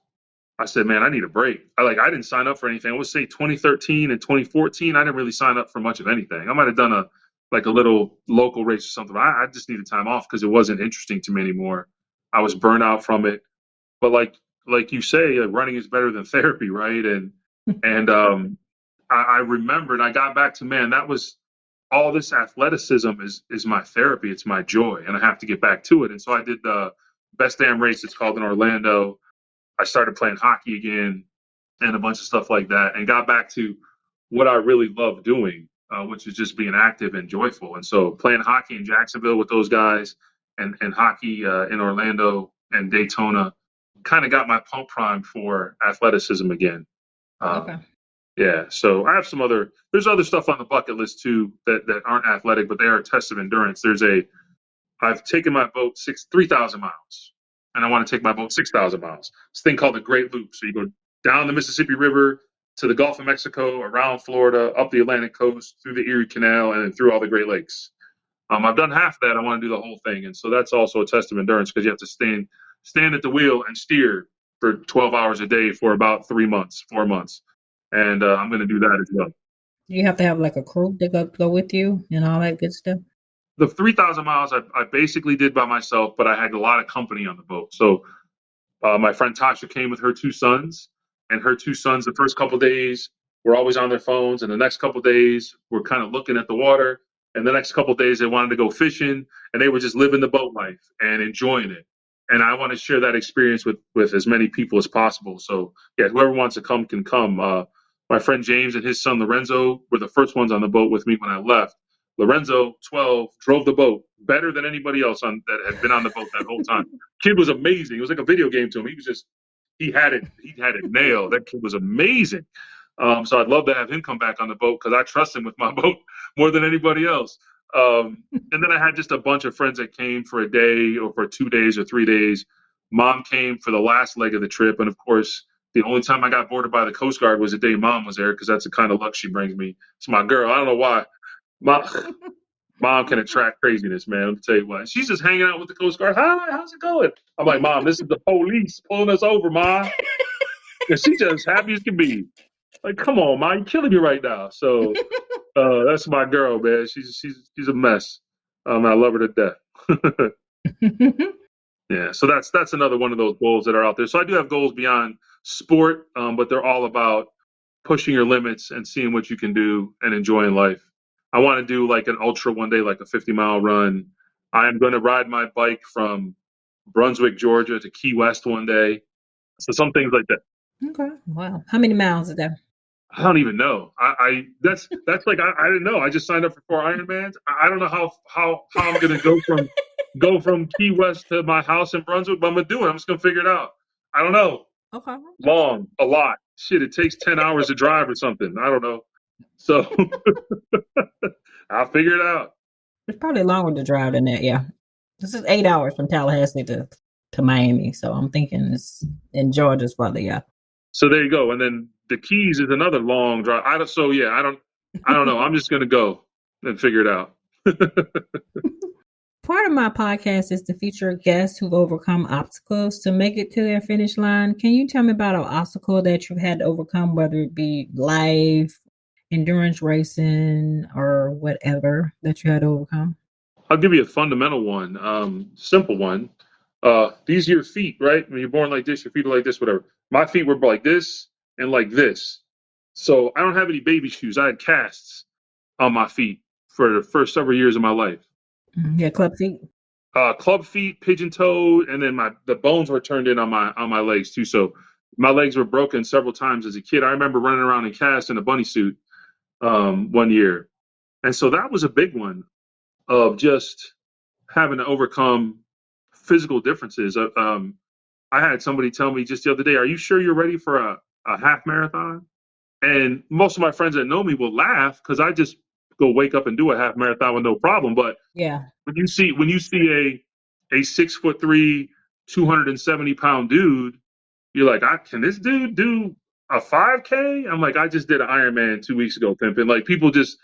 Speaker 1: I said, man, I need a break. I didn't sign up for anything. I would say 2013 and 2014, I didn't really sign up for much of anything. I might have done a little local race or something. I just needed time off because it wasn't interesting to me anymore. I was burnt out from it. But like you say, running is better than therapy, right? And I remembered, I got back to, man, that was all this athleticism is my therapy. It's my joy, and I have to get back to it. And so I did the Best Damn Race. It's called in Orlando. I started playing hockey again and a bunch of stuff like that, and got back to what I really love doing, which is just being active and joyful. And so playing hockey in Jacksonville with those guys and hockey in Orlando and Daytona kind of got my pump prime for athleticism again.
Speaker 2: Okay.
Speaker 1: Yeah. So I have there's other stuff on the bucket list too that aren't athletic, but they are a test of endurance. I've taken my boat 3,000 miles. And I want to take my boat 6,000 miles. This thing called the Great Loop. So you go down the Mississippi River to the Gulf of Mexico, around Florida, up the Atlantic coast, through the Erie Canal, and through all the Great Lakes. I've done half of that. I want to do the whole thing, and so that's also a test of endurance because you have to stand at the wheel and steer for 12 hours a day for about 3 months, 4 months, and I'm going to do that as well.
Speaker 2: You have to have like a crew to go with you and all that good stuff.
Speaker 1: The 3,000 miles I basically did by myself, but I had a lot of company on the boat. So my friend Tasha came with her two sons, and her two sons, the first couple of days, were always on their phones. And the next couple of days, were kind of looking at the water. And the next couple of days, they wanted to go fishing, and they were just living the boat life and enjoying it. And I want to share that experience with as many people as possible. So, yeah, whoever wants to come can come. My friend James and his son Lorenzo were the first ones on the boat with me when I left. Lorenzo, 12, drove the boat better than anybody else that had been on the boat that whole time. Kid was amazing. It was like a video game to him. He had it nailed. That kid was amazing. So I'd love to have him come back on the boat because I trust him with my boat more than anybody else. And then I had just a bunch of friends that came for a day or for 2 days or 3 days. Mom came for the last leg of the trip. And of course, the only time I got boarded by the Coast Guard was the day Mom was there because that's the kind of luck she brings me. It's my girl. I don't know why. Mom can attract craziness, man. Let me tell you what. She's just hanging out with the Coast Guard. Hi, how's it going? I'm like, Mom, this is the police pulling us over, Ma. And she's just happy as can be. Like, come on, Ma, you're killing me right now. So that's my girl, man. She's a mess. I love her to death. Yeah, so that's another one of those goals that are out there. So I do have goals beyond sport, but they're all about pushing your limits and seeing what you can do and enjoying life. I want to do like an ultra one day, like a 50-mile run. I am going to ride my bike from Brunswick, Georgia to Key West one day. So some things like that.
Speaker 2: Okay. Wow. How many miles is that?
Speaker 1: I don't even know. That's like I didn't know. I just signed up for 4 Ironmans. I don't know how I'm going to go from Key West to my house in Brunswick, but I'm going to do it. I'm just going to figure it out. I don't know.
Speaker 2: Okay.
Speaker 1: Long, a lot. Shit, it takes 10 hours to drive or something. I don't know. So I'll figure it out.
Speaker 2: It's probably longer to drive than that. Yeah. This is 8 hours from Tallahassee to Miami. So I'm thinking it's in Georgia's probably, yeah.
Speaker 1: So there you go. And then the Keys is another long drive. I don't know. I'm just going to go and figure it out.
Speaker 2: Part of my podcast is to feature guests who've overcome obstacles to make it to their finish line. Can you tell me about an obstacle that you've had to overcome, whether it be life, endurance racing, or whatever that you had to overcome?
Speaker 1: I'll give you a fundamental one, simple one. These are your feet, right? When you're born like this, your feet are like this, whatever. My feet were like this and like this. So I don't have any baby shoes. I had casts on my feet for the first several years of my life.
Speaker 2: Yeah, club feet.
Speaker 1: Club feet, pigeon toed, and then the bones were turned in on my legs too. So my legs were broken several times as a kid. I remember running around in cast in a bunny suit one year, and so that was a big one of just having to overcome physical differences. I had somebody tell me just the other day, "Are you sure you're ready for a half marathon?" And most of my friends that know me will laugh because I just go wake up and do a half marathon with no problem. But
Speaker 2: yeah,
Speaker 1: when you see a 6'3", 270-pound dude, you're like, can this dude do a 5K? I'm like, I just did an Ironman 2 weeks ago, pimping. Like people just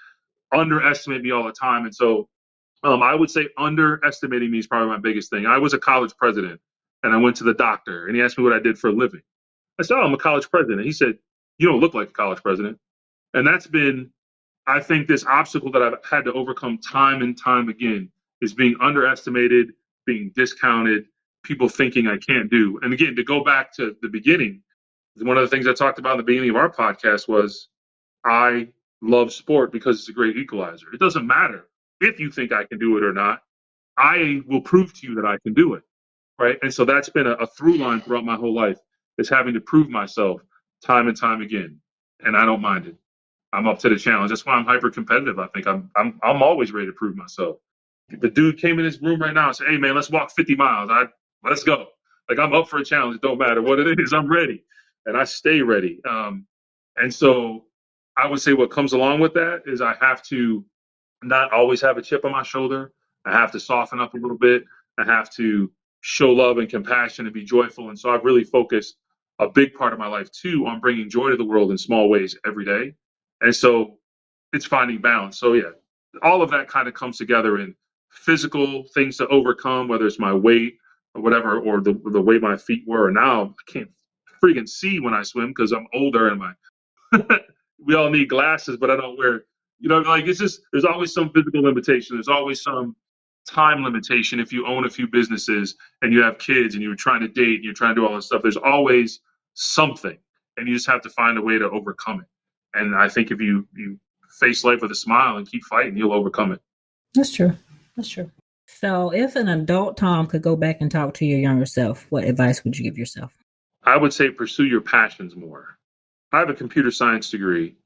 Speaker 1: underestimate me all the time, and so I would say underestimating me is probably my biggest thing. I was a college president, and I went to the doctor, and he asked me what I did for a living. I said, "Oh, I'm a college president." He said, "You don't look like a college president," and that's been, I think, this obstacle that I've had to overcome time and time again is being underestimated, being discounted, people thinking I can't do. And again, to go back to the beginning, one of the things I talked about in the beginning of our podcast was I love sport because it's a great equalizer. It doesn't matter if you think I can do it or not. I will prove to you that I can do it, right? And so that's been a through line throughout my whole life, is having to prove myself time and time again, and I don't mind it. I'm up to the challenge. That's why I'm hyper competitive. I think I'm always ready to prove myself. The dude came in this room right now and said, "Hey man, let's walk 50 miles. Let's go." Like I'm up for a challenge. It don't matter what it is. I'm ready, and I stay ready. And so I would say what comes along with that is I have to not always have a chip on my shoulder. I have to soften up a little bit. I have to show love and compassion and be joyful. And so I've really focused a big part of my life too on bringing joy to the world in small ways every day. And so it's finding balance. So yeah, all of that kind of comes together in physical things to overcome, whether it's my weight or whatever, or the way my feet were. Now I can't freaking see when I swim because I'm older and my we all need glasses, but I don't wear, like it's just, there's always some physical limitation. There's always some time limitation. If you own a few businesses and you have kids and you're trying to date and you're trying to do all this stuff, there's always something, and you just have to find a way to overcome it. And I think if you face life with a smile and keep fighting, you'll overcome it.
Speaker 2: That's true. That's true. So if an adult Tom could go back and talk to your younger self, what advice would you give yourself?
Speaker 1: I would say pursue your passions more. I have a computer science degree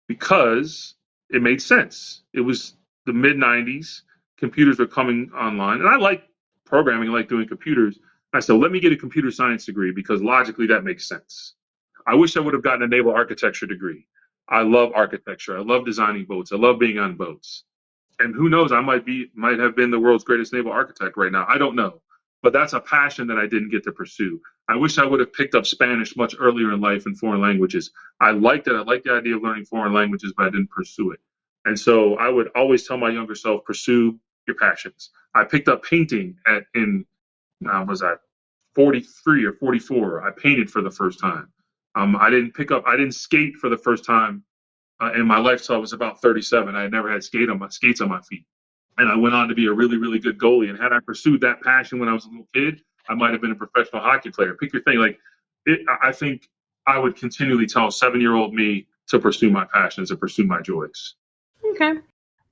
Speaker 1: because it made sense. It was the mid 90s. Computers were coming online. And I like programming, I like doing computers. I said, let me get a computer science degree because logically that makes sense. I wish I would have gotten a naval architecture degree. I love architecture. I love designing boats. I love being on boats. And who knows, I might have been the world's greatest naval architect right now. I don't know. But that's a passion that I didn't get to pursue. I wish I would have picked up Spanish much earlier in life and foreign languages. I liked it. I liked the idea of learning foreign languages, but I didn't pursue it. And so I would always tell my younger self, pursue your passions. I picked up painting was I 43 or 44? I painted for the first time. I didn't skate for the first time in my life till I was about 37. I had never had skates on my feet. And I went on to be a really, really good goalie. And had I pursued that passion when I was a little kid, I might have been a professional hockey player. Pick your thing. I think I would continually tell 7-year-old me to pursue my passions and pursue my joys.
Speaker 2: Okay.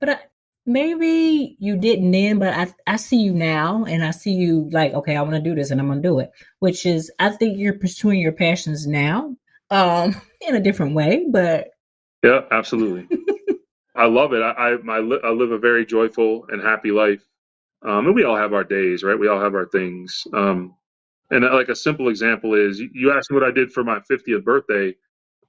Speaker 2: But maybe you didn't then, but I see you now, and I see you like, okay, I want to do this and I'm going to do it, which is, I think you're pursuing your passions now in a different way, but.
Speaker 1: Yeah, absolutely. I love it. I live a very joyful and happy life. And we all have our days, right? We all have our things. And like a simple example is, you asked me what I did for my 50th birthday.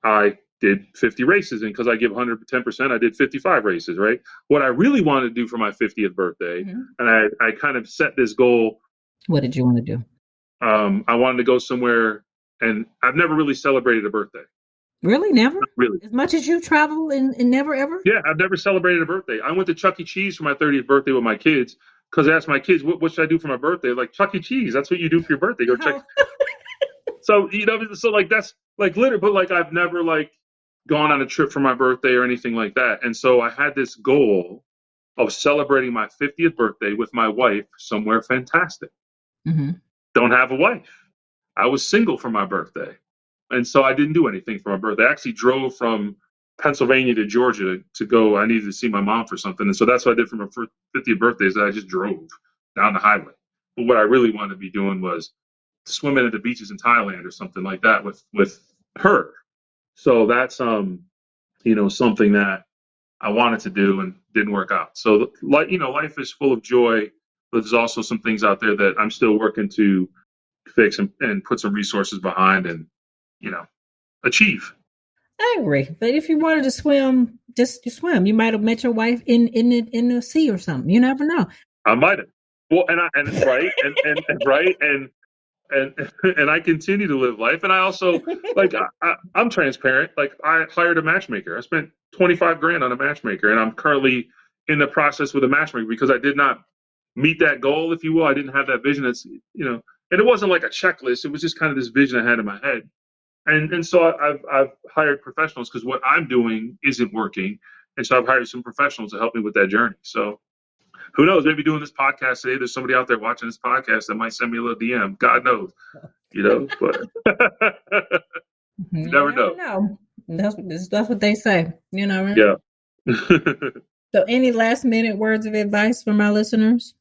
Speaker 1: I did 50 races, and because I give 110%, I did 55 races, right? What I really wanted to do for my 50th birthday, and I kind of set this goal.
Speaker 2: What did you want to do?
Speaker 1: I wanted to go somewhere, and I've never really celebrated a birthday.
Speaker 2: Really? Never?
Speaker 1: Not really.
Speaker 2: As much as you travel and never ever?
Speaker 1: Yeah, I've never celebrated a birthday. I went to Chuck E. Cheese for my 30th birthday with my kids because I asked my kids, what should I do for my birthday? Like, Chuck E. Cheese, that's what you do for your birthday. Go check. So, that's like literally, but like I've never like gone on a trip for my birthday or anything like that. And so I had this goal of celebrating my 50th birthday with my wife somewhere fantastic.
Speaker 2: Mm-hmm.
Speaker 1: Don't have a wife. I was single for my birthday. And so I didn't do anything for my birthday. I actually drove from Pennsylvania to Georgia to go. I needed to see my mom for something. And so that's what I did for my 50th birthday, is that I just drove down the highway. But what I really wanted to be doing was swimming at the beaches in Thailand or something like that with her. So that's something that I wanted to do and didn't work out. So life is full of joy, but there's also some things out there that I'm still working to fix and put some resources behind and achieve.
Speaker 2: I agree. But if you wanted to swim, just swim. You might have met your wife in the sea or something. You never know.
Speaker 1: I might have. Well, and right, and right, and I continue to live life. And I also I'm transparent. Like, I hired a matchmaker. I spent $25,000 on a matchmaker, and I'm currently in the process with a matchmaker because I did not meet that goal, if you will. I didn't have that vision. It's and it wasn't like a checklist. It was just kind of this vision I had in my head. And so I've hired professionals because what I'm doing isn't working. And so I've hired some professionals to help me with that journey. So who knows, maybe doing this podcast today, there's somebody out there watching this podcast that might send me a little DM. God knows, but you never know.
Speaker 2: That's what they say, right?
Speaker 1: Yeah.
Speaker 2: So any last minute words of advice from our listeners?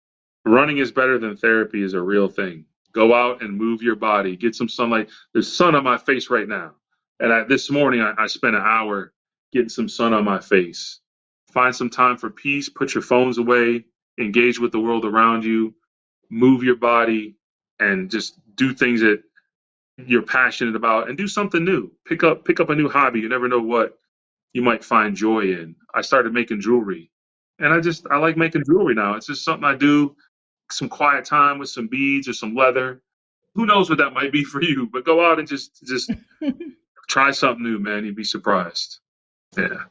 Speaker 1: Running is better than therapy is a real thing. Go out and move your body. Get some sunlight. There's sun on my face right now. And this morning, I spent an hour getting some sun on my face. Find some time for peace. Put your phones away. Engage with the world around you. Move your body and just do things that you're passionate about and do something new. Pick up a new hobby. You never know what you might find joy in. I started making jewelry. And I like making jewelry now. It's just something I do. Some quiet time with some beads or some leather, who knows what that might be for you, but go out and just try something new, man. You'd be surprised. Yeah.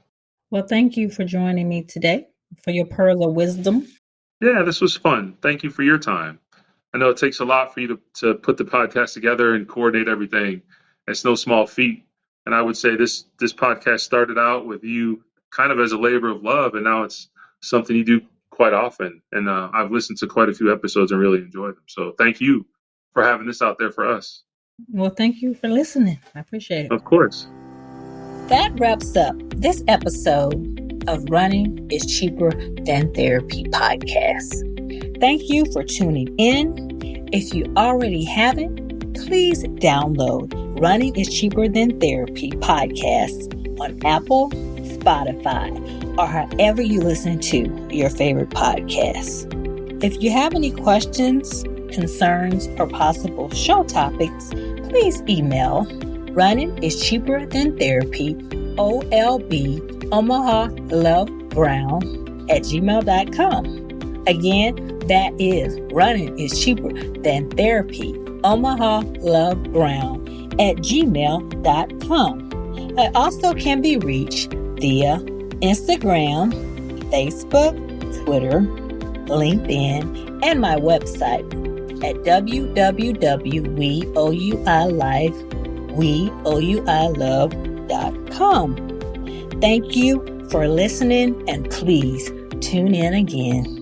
Speaker 2: Well, thank you for joining me today for your pearl of wisdom.
Speaker 1: Yeah, this was fun. Thank you for your time. I know it takes a lot for you to put the podcast together and coordinate everything. It's no small feat. And I would say this podcast started out with you kind of as a labor of love, and now it's something you do quite often. And I've listened to quite a few episodes and really enjoyed them. So thank you for having this out there for us.
Speaker 2: Well, thank you for listening. I appreciate it.
Speaker 1: Of course.
Speaker 2: That wraps up this episode of Running is Cheaper Than Therapy podcast. Thank you for tuning in. If you already haven't, please download Running is Cheaper Than Therapy podcast on Apple, Spotify, or however you listen to your favorite podcasts. If you have any questions, concerns, or possible show topics, please email runningischeaperthantherapy, OLB, Omaha Love Brown @gmail.com. Again, that is Running is Cheaper Than Therapy, Omaha Love Brown @gmail.com. I also can be reached via Instagram, Facebook, Twitter, LinkedIn, and my website at www.weouilove.com. Thank you for listening, and please tune in again.